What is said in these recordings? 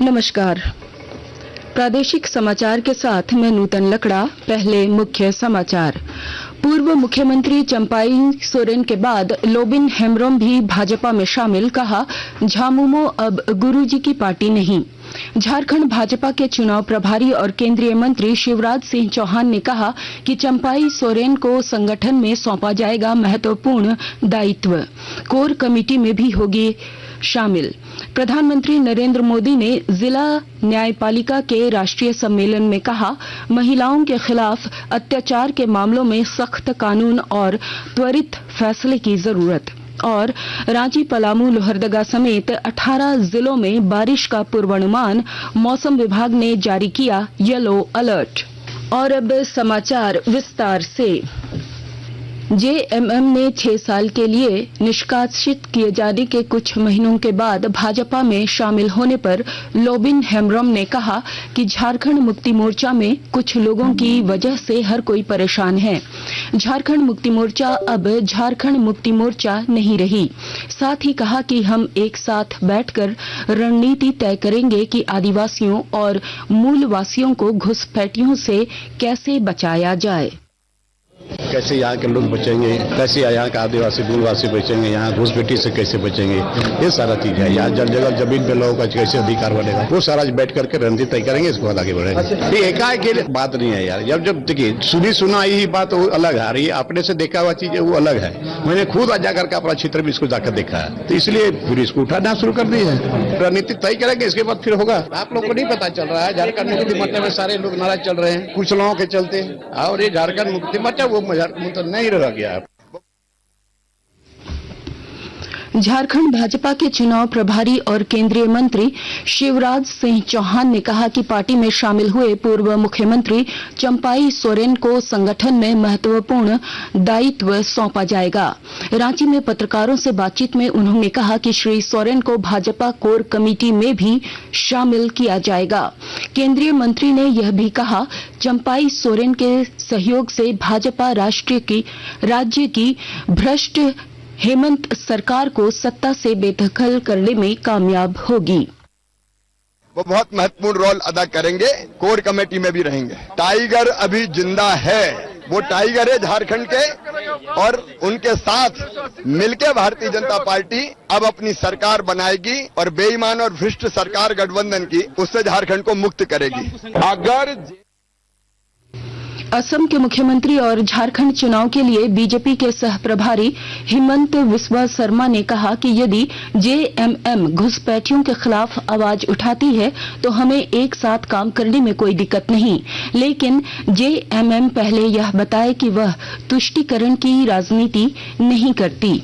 नमस्कार। प्रादेशिक समाचार के साथ मैं नूतन लकड़ा। पहले मुख्य समाचार। पूर्व मुख्यमंत्री चंपाई सोरेन के बाद लोबिन हेम्ब्रोम भी भाजपा में शामिल। कहा, झामुमो अब गुरुजी की पार्टी नहीं। झारखंड भाजपा के चुनाव प्रभारी और केंद्रीय मंत्री शिवराज सिंह चौहान ने कहा कि चंपाई सोरेन को संगठन में सौंपा जाएगा महत्वपूर्ण दायित्व। कोर कमेटी में भी होगी शामिल। प्रधानमंत्री नरेंद्र मोदी ने जिला न्यायपालिका के राष्ट्रीय सम्मेलन में कहा, महिलाओं के खिलाफ अत्याचार के मामलों में सख्त कानून और त्वरित फैसले की जरूरत। और रांची, पलामू, लोहरदगा समेत 18 जिलों में बारिश का पूर्वानुमान। मौसम विभाग ने जारी किया येलो अलर्ट। और अब समाचार विस्तार से। जेएमएम ने 6 साल के लिए निष्कासित किए जाने के कुछ महीनों के बाद भाजपा में शामिल होने पर लोबिन हेम्ब्रोम ने कहा कि झारखंड मुक्ति मोर्चा में कुछ लोगों की वजह से हर कोई परेशान है। झारखंड मुक्ति मोर्चा अब झारखंड मुक्ति मोर्चा नहीं रही। साथ ही कहा कि हम एक साथ बैठकर रणनीति तय करेंगे कि आदिवासियों और मूलवासियों को घुसपैठियों से कैसे बचाया जाए। कैसे यहाँ के लोग बचेंगे, कैसे यहाँ के आदिवासी मूलवासी बचेंगे, यहाँ घुसपैठी से कैसे बचेंगे, ये सारा चीज है। यहाँ जगह जमीन पे लोगों का कैसे अधिकार बनेगा, वो सारा बैठ करके रणनीति तय करेंगे, इसको आगे बढ़ेगा। ये एकाएक के लिए बात नहीं है यार। जब देखिए सुनी सुनाई ही बात वो अलग है, रही अपने से देखा हुआ चीज वो अलग है। मैंने खुद आज जाकर के अपना क्षेत्र में इसको जाकर देखा है, तो इसलिए फिर इसको उठाना शुरू कर दी है। रणनीति तय करेंगे, इसके बाद फिर होगा। आप लोग को नहीं पता चल रहा है, झारखंड मुक्ति मोर्चा में सारे लोग नाराज चल रहे हैं कुछ लोगों के चलते, और ये झारखंड मुक्ति मोर्चा वो तो नहीं रह गया। झारखंड भाजपा के चुनाव प्रभारी और केंद्रीय मंत्री शिवराज सिंह चौहान ने कहा कि पार्टी में शामिल हुए पूर्व मुख्यमंत्री चंपाई सोरेन को संगठन में महत्वपूर्ण दायित्व सौंपा जाएगा। रांची में पत्रकारों से बातचीत में उन्होंने कहा कि श्री सोरेन को भाजपा कोर कमेटी में भी शामिल किया जाएगा। केंद्रीय मंत्री ने यह भी कहा, चंपाई सोरेन के सहयोग से भाजपा राज्य की भ्रष्ट हेमंत सरकार को सत्ता से बेदखल करने में कामयाब होगी। वो बहुत महत्वपूर्ण रोल अदा करेंगे, कोर कमेटी में भी रहेंगे। टाइगर अभी जिंदा है, वो टाइगर है झारखंड के, और उनके साथ मिलकर भारतीय जनता पार्टी अब अपनी सरकार बनाएगी और बेईमान और भ्रष्ट सरकार गठबंधन की, उससे झारखंड को मुक्त करेगी। अगर असम के मुख्यमंत्री और झारखंड चुनाव के लिए बीजेपी के सह प्रभारी हिमंत बिस्वा शर्मा ने कहा कि यदि जेएमएम घुसपैठियों के खिलाफ आवाज उठाती है तो हमें एक साथ काम करने में कोई दिक्कत नहीं, लेकिन जेएमएम पहले यह बताए कि वह तुष्टीकरण की राजनीति नहीं करती।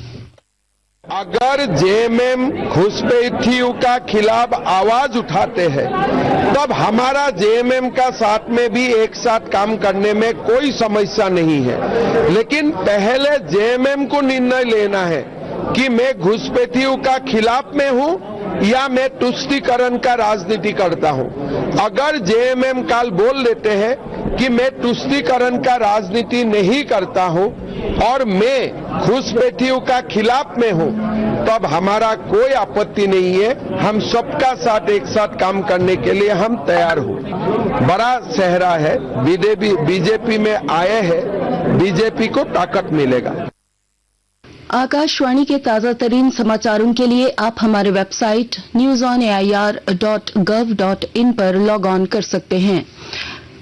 अगर जेएमएम घुसपैठियों का खिलाफ आवाज उठाते हैं तब हमारा जेएमएम का साथ में भी एक साथ काम करने में कोई समस्या नहीं है, लेकिन पहले जेएमएम को निर्णय लेना है कि मैं घुसपैठियों का खिलाफ में हूं या मैं तुष्टीकरण का राजनीति करता हूं। अगर जेएमएम काल बोल देते हैं कि मैं तुष्टीकरण का राजनीति नहीं करता हूं और मैं घुसपैठियों का खिलाफ में हूं, तब हमारा कोई आपत्ति नहीं है। हम सबका साथ एक साथ काम करने के लिए हम तैयार हो। बड़ा सेहरा है, बीजेपी में आए हैं, बीजेपी को ताकत मिलेगा। आकाशवाणी के ताजा तरीन समाचारों के लिए आप हमारे वेबसाइट news.air.gov.in पर लॉग ऑन कर सकते हैं।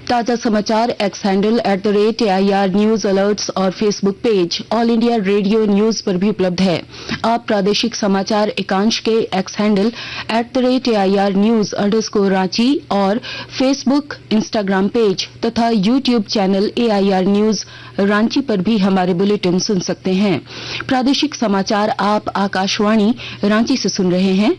ताजा समाचार X handle @AIR news alerts और Facebook page All India Radio news पर भी उपलब्ध है। आप प्रादेशिक समाचार एकांश के X handle @AIR news _Ranchi और फेसबुक, इंस्टाग्राम पेज तथा YouTube channel AIR news Ranchi पर भी हमारे बुलेटिन सुन सकते हैं। प्रादेशिक समाचार आप आकाशवाणी रांची से सुन रहे हैं।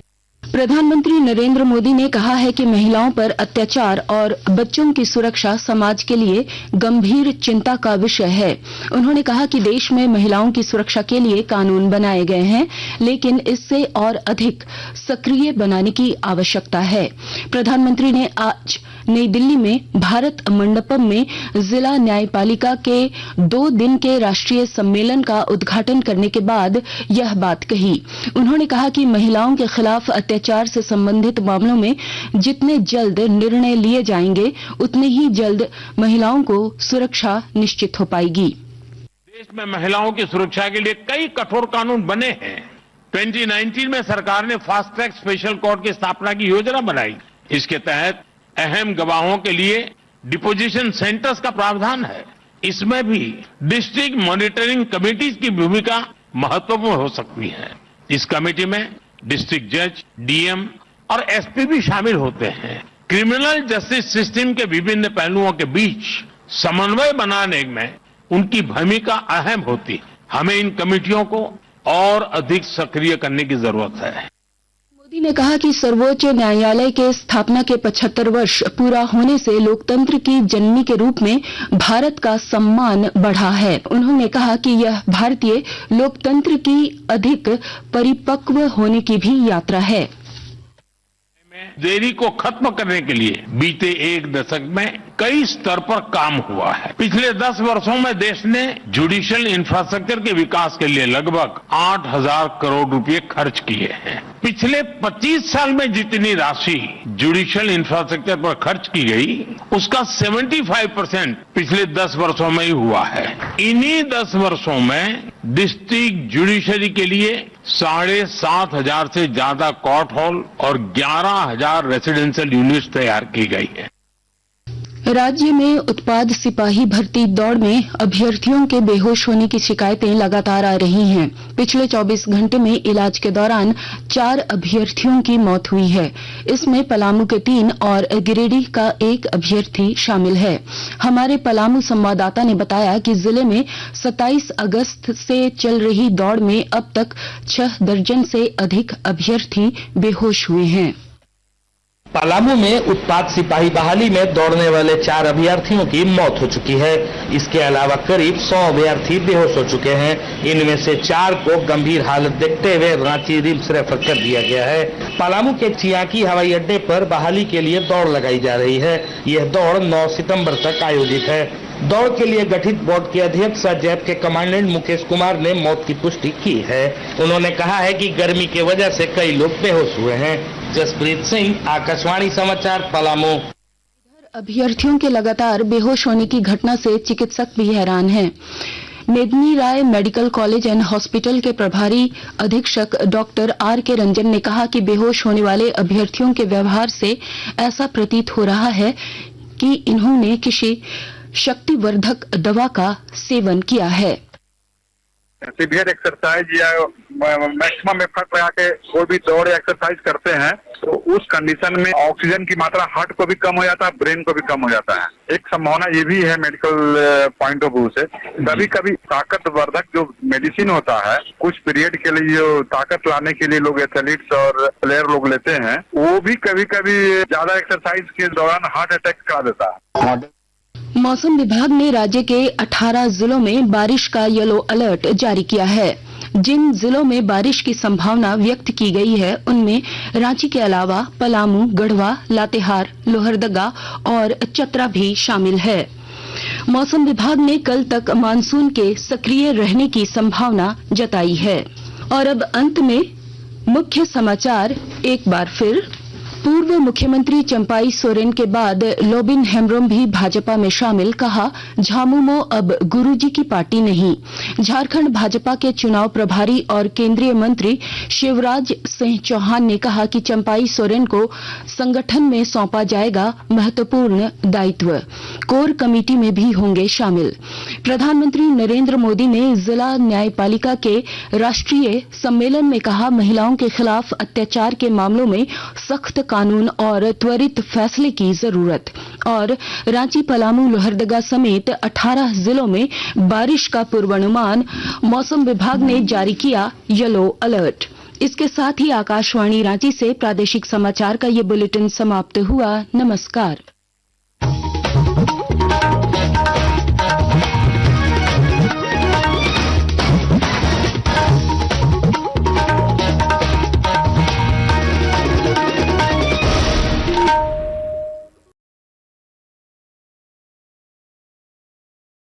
प्रधानमंत्री नरेंद्र मोदी ने कहा है कि महिलाओं पर अत्याचार और बच्चों की सुरक्षा समाज के लिए गंभीर चिंता का विषय है। उन्होंने कहा कि देश में महिलाओं की सुरक्षा के लिए कानून बनाए गए हैं, लेकिन इससे और अधिक सक्रिय बनाने की आवश्यकता है। प्रधानमंत्री ने आज नई दिल्ली में भारत मंडपम में जिला न्यायपालिका के 2 दिन के राष्ट्रीय सम्मेलन का उद्घाटन करने के बाद यह बात कही। उन्होंने कहा कि महिलाओं के खिलाफ अत्याचार से संबंधित मामलों में जितने जल्द निर्णय लिए जाएंगे उतने ही जल्द महिलाओं को सुरक्षा निश्चित हो पाएगी। देश में महिलाओं की सुरक्षा के लिए कई कठोर कानून बने हैं। 2019 में सरकार ने फास्ट ट्रैक स्पेशल कोर्ट की स्थापना की योजना बनाई। इसके तहत अहम गवाहों के लिए डिपोजिशन सेंटर्स का प्रावधान है। इसमें भी डिस्ट्रिक्ट मॉनिटरिंग कमेटीज की भूमिका महत्वपूर्ण हो सकती है। इस कमेटी में डिस्ट्रिक्ट जज, डीएम और एसपी भी शामिल होते हैं। क्रिमिनल जस्टिस सिस्टम के विभिन्न पहलुओं के बीच समन्वय बनाने में उनकी भूमिका अहम होती है। हमें इन कमेटियों को और अधिक सक्रिय करने की जरूरत है। मोदी ने कहा कि सर्वोच्च न्यायालय के स्थापना के 75 वर्ष पूरा होने से लोकतंत्र की जननी के रूप में भारत का सम्मान बढ़ा है। उन्होंने कहा कि यह भारतीय लोकतंत्र की अधिक परिपक्व होने की भी यात्रा है। देरी को खत्म करने के लिए बीते 1 दशक में कई स्तर पर काम हुआ है। पिछले 10 वर्षों में देश ने जुडिशियल इंफ्रास्ट्रक्चर के विकास के लिए लगभग 8,000 करोड़ रुपए खर्च किए हैं। पिछले 25 साल में जितनी राशि जुडिशियल इंफ्रास्ट्रक्चर पर खर्च की गई, उसका 75% पिछले 10 वर्षों में ही हुआ है। इन्हीं 10 वर्षों में डिस्ट्रिक्ट जुडिशरी के लिए 7,500 से ज्यादा कोर्ट हॉल और 11,000 रेसिडेंशियल यूनिट्स तैयार की गई है। राज्य में उत्पाद सिपाही भर्ती दौड़ में अभ्यर्थियों के बेहोश होने की शिकायतें लगातार आ रही हैं। पिछले 24 घंटे में इलाज के दौरान 4 अभ्यर्थियों की मौत हुई है। इसमें पलामू के 3 और गिरिडीह का 1 अभ्यर्थी शामिल है। हमारे पलामू संवाददाता ने बताया कि जिले में 27 अगस्त से चल रही दौड़ में अब तक 6 दर्जन से अधिक अभ्यर्थी बेहोश हुए हैं। पलामू में उत्पाद सिपाही बहाली में दौड़ने वाले 4 अभ्यर्थियों की मौत हो चुकी है। इसके अलावा करीब 100 अभ्यर्थी बेहोश हो चुके हैं। इनमें से 4 को गंभीर हालत देखते हुए रांची रिम्स रेफर कर दिया गया है। पलामू के चियाकी हवाई अड्डे पर बहाली के लिए दौड़ लगाई जा रही है। यह दौड़ 9 सितंबर तक आयोजित है। दौड़ के लिए गठित बोर्ड के अध्यक्ष जैप के कमांडेंट मुकेश कुमार ने मौत की पुष्टि की है। उन्होंने कहा है कि गर्मी की वजह से कई लोग बेहोश हुए हैं। जसप्रीत सिंह, आकाशवाणी समाचार, पलामू। अभ्यर्थियों के लगातार बेहोश होने की घटना से चिकित्सक भी हैरान हैं। मेदिनी राय मेडिकल कॉलेज एंड हॉस्पिटल के प्रभारी अधीक्षक डॉक्टर R.K. रंजन ने कहा कि बेहोश होने वाले अभ्यर्थियों के व्यवहार से ऐसा प्रतीत हो रहा है कि इन्होंने किसी शक्तिवर्धक दवा का सेवन किया है। सीवियर एक्सरसाइज या मैक्सिमम एफर्ट लगा के कोई भी दौड़ या एक्सरसाइज करते हैं तो उस कंडीशन में ऑक्सीजन की मात्रा हार्ट को भी कम हो जाता है, ब्रेन को भी कम हो जाता है। एक संभावना ये भी है मेडिकल पॉइंट ऑफ व्यू से, कभी कभी ताकतवर्धक जो मेडिसिन होता है कुछ पीरियड के लिए जो ताकत लाने के लिए लोग एथलीट्स और प्लेयर लोग लेते हैं, वो भी कभी कभी ज्यादा एक्सरसाइज के दौरान हार्ट अटैक करा देता है। मौसम विभाग ने राज्य के 18 जिलों में बारिश का येलो अलर्ट जारी किया है। जिन जिलों में बारिश की संभावना व्यक्त की गई है उनमें रांची के अलावा पलामू, गढ़वा, लातेहार, लोहरदगा और चतरा भी शामिल है। मौसम विभाग ने कल तक मानसून के सक्रिय रहने की संभावना जताई है। और अब अंत में मुख्य समाचार एक बार फिर। पूर्व मुख्यमंत्री चंपाई सोरेन के बाद लोबिन हेम्ब्रोम भी भाजपा में शामिल, कहा झामुमो अब गुरुजी की पार्टी नहीं। झारखंड भाजपा के चुनाव प्रभारी और केंद्रीय मंत्री शिवराज सिंह चौहान ने कहा कि चंपाई सोरेन को संगठन में सौंपा जाएगा महत्वपूर्ण दायित्व, कोर कमेटी में भी होंगे शामिल। प्रधानमंत्री नरेंद्र मोदी ने जिला न्यायपालिका के राष्ट्रीय सम्मेलन में कहा महिलाओं के खिलाफ अत्याचार के मामलों में सख्त कानून और त्वरित फैसले की जरूरत। और रांची, पलामू, लोहरदगा समेत 18 जिलों में बारिश का पूर्वानुमान, मौसम विभाग ने जारी किया येलो अलर्ट। इसके साथ ही आकाशवाणी रांची से प्रादेशिक समाचार का ये बुलेटिन समाप्त हुआ। नमस्कार।